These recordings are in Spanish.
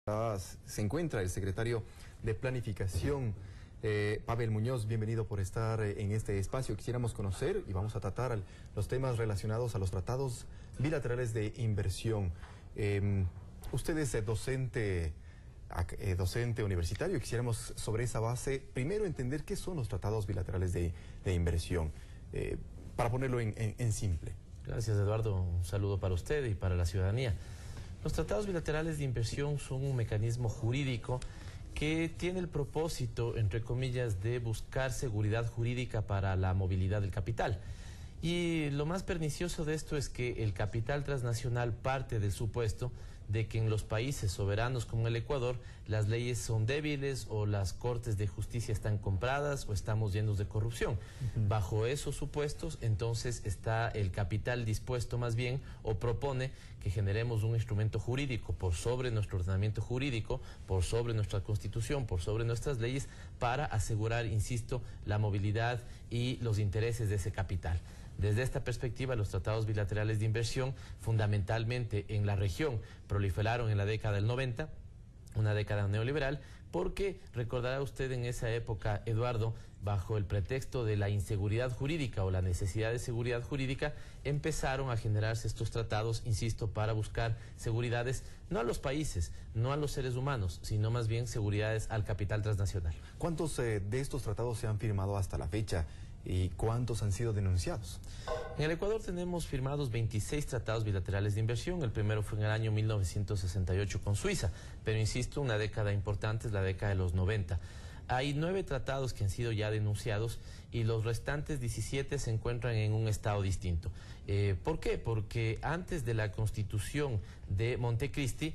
Se encuentra el secretario de Planificación, Pavel Muñoz. Bienvenido por estar en este espacio. Quisiéramos conocer y vamos a tratar los temas relacionados a los tratados bilaterales de inversión. Usted es docente universitario y quisiéramos sobre esa base primero entender qué son los tratados bilaterales de inversión, para ponerlo en simple. Gracias, Eduardo. Un saludo para usted y para la ciudadanía. Los tratados bilaterales de inversión son un mecanismo jurídico que tiene el propósito, entre comillas, de buscar seguridad jurídica para la movilidad del capital. Y lo más pernicioso de esto es que el capital transnacional parte del supuesto de que en los países soberanos como el Ecuador las leyes son débiles o las cortes de justicia están compradas o estamos llenos de corrupción. Bajo esos supuestos, entonces está el capital dispuesto más bien o propone que generemos un instrumento jurídico por sobre nuestro ordenamiento jurídico, por sobre nuestra constitución, por sobre nuestras leyes, para asegurar, insisto, la movilidad y los intereses de ese capital. Desde esta perspectiva, los tratados bilaterales de inversión, fundamentalmente en la región, proliferaron en la década del 90, una década neoliberal, porque recordará usted en esa época, Eduardo, bajo el pretexto de la inseguridad jurídica o la necesidad de seguridad jurídica, empezaron a generarse estos tratados, insisto, para buscar seguridades no a los países, no a los seres humanos, sino más bien seguridades al capital transnacional. ¿Cuántos de estos tratados se han firmado hasta la fecha? ¿Y cuántos han sido denunciados? En el Ecuador tenemos firmados 26 tratados bilaterales de inversión. El primero fue en el año 1968 con Suiza, pero insisto, una década importante es la década de los 90. Hay 9 tratados que han sido ya denunciados y los restantes 17 se encuentran en un estado distinto. ¿Por qué? Porque antes de la Constitución de Montecristi,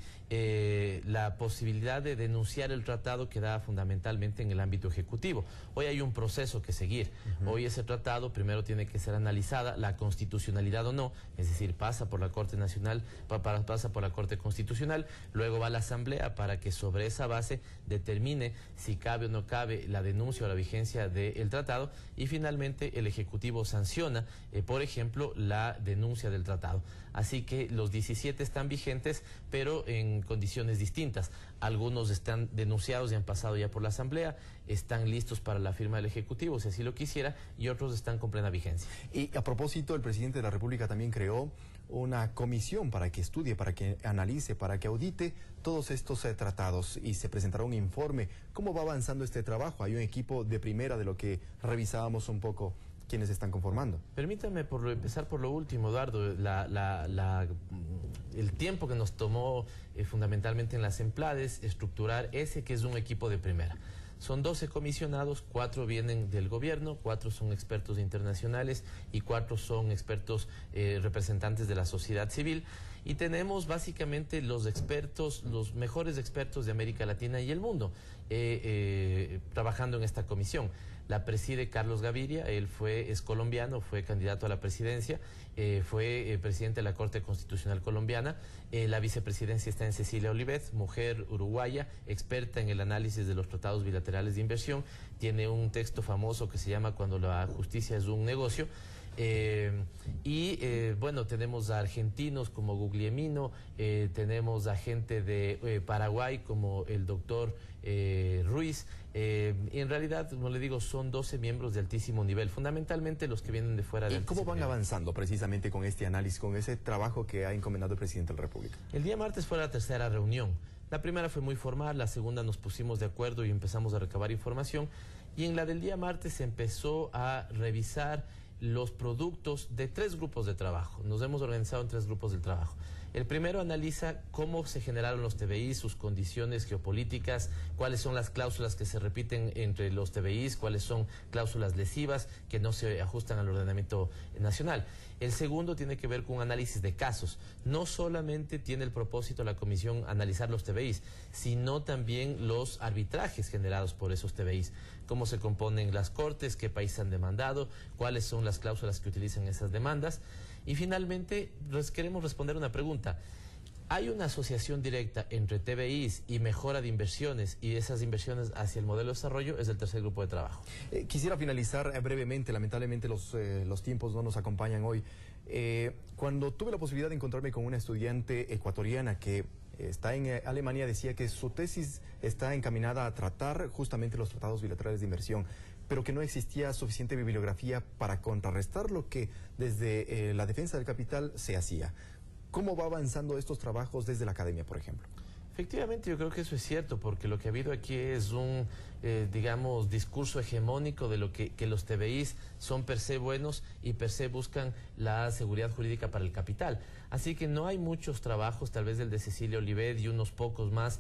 la posibilidad de denunciar el tratado quedaba fundamentalmente en el ámbito ejecutivo. Hoy hay un proceso que seguir. Hoy ese tratado primero tiene que ser analizada la constitucionalidad o no, es decir, pasa por la Corte Nacional, pasa por la Corte Constitucional, luego va a la Asamblea para que sobre esa base determine si cabe o no cabe la denuncia o la vigencia del tratado, y finalmente el Ejecutivo sanciona, por ejemplo, la denuncia del tratado. Así que los 17 están vigentes, pero en condiciones distintas. Algunos están denunciados y han pasado ya por la Asamblea, están listos para la firma del Ejecutivo, si así lo quisiera, y otros están con plena vigencia. Y a propósito, el presidente de la República también creó una comisión para que estudie, para que analice, para que audite todos estos tratados, y se presentará un informe. ¿Cómo va avanzando este trabajo? Hay un equipo de primera de lo que revisábamos un poco quienes están conformando. Permítame empezar por lo último, Eduardo. El tiempo que nos tomó fundamentalmente en las EMPLADES estructurar ese que es un equipo de primera. Son 12 comisionados, 4 vienen del gobierno, 4 son expertos internacionales y 4 son expertos representantes de la sociedad civil. Y tenemos básicamente los expertos, los mejores expertos de América Latina y el mundo trabajando en esta comisión. La preside Carlos Gaviria, él es colombiano, fue candidato a la presidencia, fue presidente de la Corte Constitucional colombiana. La vicepresidencia está en Cecilia Olivet, mujer uruguaya, experta en el análisis de los tratados bilaterales de inversión. Tiene un texto famoso que se llama Cuando la justicia es un negocio. Bueno, tenemos a argentinos como Guglielmino, tenemos a gente de Paraguay como el doctor Ruiz. En realidad, como le digo, son 12 miembros de altísimo nivel, fundamentalmente los que vienen de fuera. ¿Y cómo van avanzando precisamente con este análisis, con ese trabajo que ha encomendado el presidente de la República? El día martes fue la tercera reunión. La primera fue muy formal, la segunda nos pusimos de acuerdo y empezamos a recabar información, y en la del día martes se empezó a revisar los productos de 3 grupos de trabajo. Nos hemos organizado en 3 grupos de trabajo. El primero analiza cómo se generaron los TBIs, sus condiciones geopolíticas, cuáles son las cláusulas que se repiten entre los TBIs, cuáles son cláusulas lesivas que no se ajustan al ordenamiento nacional. El segundo tiene que ver con un análisis de casos. No solamente tiene el propósito la comisión analizar los TBIs, sino también los arbitrajes generados por esos TBIs. Cómo se componen las cortes, qué países han demandado, cuáles son las cláusulas que utilizan esas demandas. Y finalmente queremos responder una pregunta. ¿Hay una asociación directa entre TBIs y mejora de inversiones y esas inversiones hacia el modelo de desarrollo? Es el tercer grupo de trabajo. Quisiera finalizar brevemente, lamentablemente los tiempos no nos acompañan hoy. Cuando tuve la posibilidad de encontrarme con una estudiante ecuatoriana que está en Alemania, decía que su tesis está encaminada a tratar justamente los tratados bilaterales de inversión, pero que no existía suficiente bibliografía para contrarrestar lo que desde la defensa del capital se hacía. ¿Cómo va avanzando estos trabajos desde la academia, por ejemplo? Efectivamente, yo creo que eso es cierto, porque lo que ha habido aquí es un, digamos, discurso hegemónico de lo que los TBIs son per se buenos y per se buscan la seguridad jurídica para el capital. Así que no hay muchos trabajos, tal vez el de Cecilia Olivet y unos pocos más,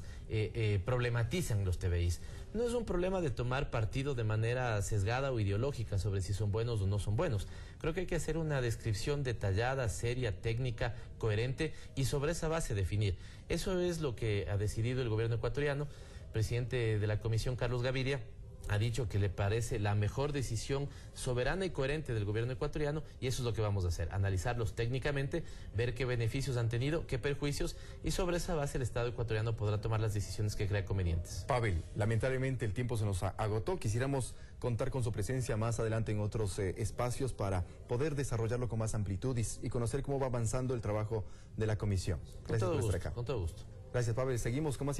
problematizan los TBIs. No es un problema de tomar partido de manera sesgada o ideológica sobre si son buenos o no son buenos. Creo que hay que hacer una descripción detallada, seria, técnica, coherente y sobre esa base definir. Eso es lo que ha decidido el gobierno ecuatoriano. El presidente de la comisión, Carlos Gaviria, ha dicho que le parece la mejor decisión soberana y coherente del gobierno ecuatoriano y eso es lo que vamos a hacer, analizarlos técnicamente, ver qué beneficios han tenido, qué perjuicios y sobre esa base el Estado ecuatoriano podrá tomar las decisiones que crea convenientes. Pavel, lamentablemente el tiempo se nos agotó, quisiéramos contar con su presencia más adelante en otros espacios para poder desarrollarlo con más amplitud y conocer cómo va avanzando el trabajo de la comisión. Gracias por estar acá. Con todo gusto. Gracias, Pavel. Seguimos con más